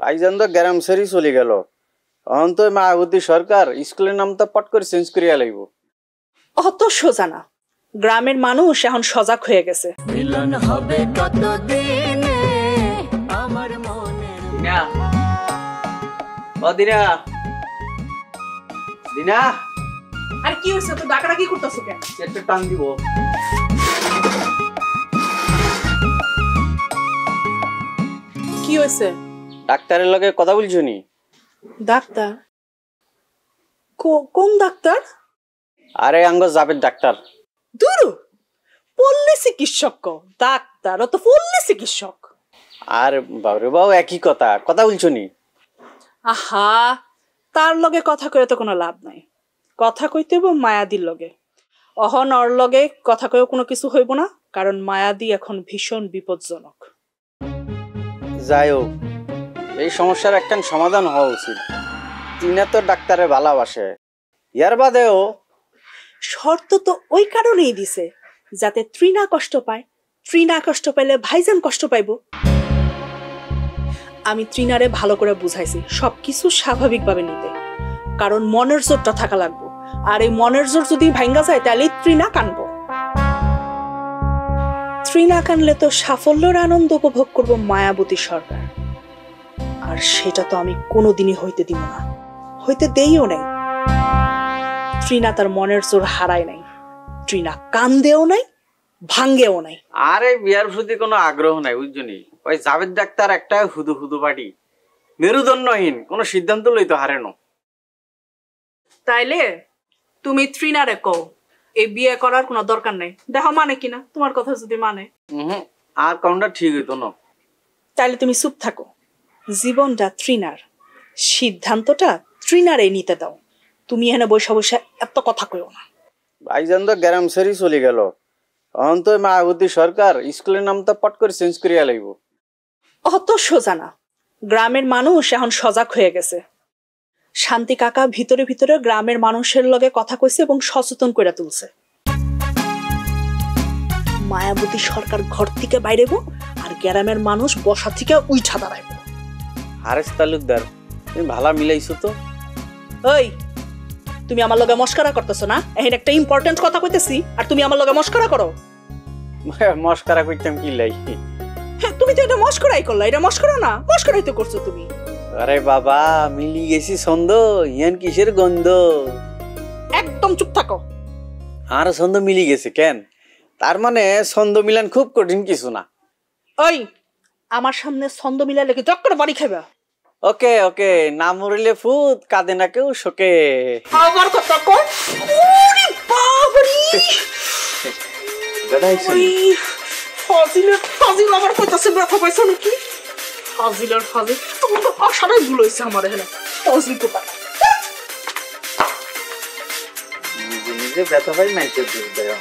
ভাইজান তো গ্রাম ছেড়ে চলে গেল। এখন তো মায়াবতী সরকার স্কুলের নাম তো পট করে চেঞ্জ করিয়া লাগব। অত সোজা না, গ্রামের মানুষ এখন সজাগ হয়ে গেছে। মিলন হবে কতদিনে আমার মনে। দিনা ও দিনা দিনা, আর কি হইছে? তো ডাকাডাকি কি করতেছ কেন? একটা টান দিব। কি হইছে? ডাক্তারের লগে কথা বলছো নি? ডাক্তার? কোন ডাক্তার? আরে আঙ্গ যাবে ডাক্তার। দূর, পল্লী চিকিৎসক ডাক্তার, ও তো পল্লী চিকিৎসক। আর বাবরে বাবু একই কথা বলছো নি? আহা, তার লগে কথা কয়ে তো কোনো লাভ নাই। কথা কইতে হইব মায়াদির লগে। অহন ওর লগে কথা কয়েও কোনো কিছু হইব না, কারণ মায়াদি এখন ভীষণ বিপজ্জনক। যাই হোক, এই সমস্যার একটা সমাধান হওয়া উচিত। তিনা তো ডাক্তারে ভালোবাসে, ইয়ার বাদেও শর্ত তো ওই কারণেই দিছে যাতে ত্রিনা কষ্ট পায়। ত্রিনা কষ্ট পাইলে ভাইজান কষ্ট পাইব। আমি ত্রিনারে ভালো করে বুঝাইছি সবকিছু স্বাভাবিকভাবে নিতে, কারণ মনের জোরটা থাকা লাগবে। আর এই মনের জোর যদি ভাঙ্গা যায় তাহলে ত্রিনা কানব। ত্রিনা কানলে তো সাফল্যের আনন্দ উপভোগ করব মায়াবতী সরকার, আর সেটা তো আমি কোনোদিনই হইতে দিব না, হইতে দেইও নাই। ত্রিনা তার মনের জোর হারায় নাই, ত্রিনা কান্দেও নাই, ভাঙ্গেও নাই। আরে বিয়ার প্রতি কোনো আগ্রহ নাই বুঝছনি। ওই জাভেদ ডাক্তার একটা হুদু হুদু পাটি, মেরুদণ্ডহীন, কোনো সিদ্ধান্ত লইতে হারে না। তাইলে তুমি ত্রিনারে কও এই বিয়ে করার কোনো দরকার নেই। দেখো মানে কিনা, তোমার কথা যদি মানে। আর কোনটা ঠিক হইতো না। তাইলে তুমি চুপ থাকো, জীবনটা ত্রিনার, সিদ্ধান্তটা ত্রিনারে নিতে দাও। তুমি এখানে বসে বসে এত কথা কইও না। ভাইজান তো গ্রাম ছেড়ে চলে গেল। এখন তো মায়াবতী সরকার স্কুলের নাম তো পট করে চেঞ্জ করিয়া লাগব। অত সোজা না, গ্রামের মানুষ এখন সজাগ হয়ে গেছে। শান্তি কাকা ভিতরে ভিতরে গ্রামের মানুষের লগে কথা কইছে এবং সচেতন করে তুলছে। মায়াবতী সরকার ঘর থেকে বাইরেব, আর গ্রামের মানুষ বসা থেকে উইঠা দাঁড়াইব। হারেস তালুকদার, তুমি ভালা মিলাইছো তো। ওই, তুমি আমার লগে মস্করা করতেছো না? এখন একটা ইম্পর্টেন্ট কথা কইতেছি আর তুমি আমার লগে মস্করা করো। মস্করা কইতাম কি লাই? হ্যাঁ, তুমি তো এটা মস্করাই করলা। এটা মস্করা না, মস্করাই তো করছো তুমি। আরে বাবা, মিলি গেছি ছন্দ, ইয়ান কিসের গন্ধ? একদম চুপ থাকো। আর ছন্দ মিলি গেছে কেন? তার মানে ছন্দ মিলান খুব কঠিন কিছু না। ওই, আমার সামনে ছন্দ মিলালে কি চক্কর বাড়ি খাইবা? ওকে ওকে, না মরিলে ফুত, কাঁদে না কেউ শোকে। আবার কথা কই? ওরে বাবারে, ওই ফাজিল আবার কইতাছে ব্যথা পাইছো নাকি? ফাজিলের ফাজিল, তোমার তো আশারাই ভুল হইছে আমার। এখানে ফাজিল তো পাই নিজে ব্যথা পাই, মাইকে দিতে দেয়।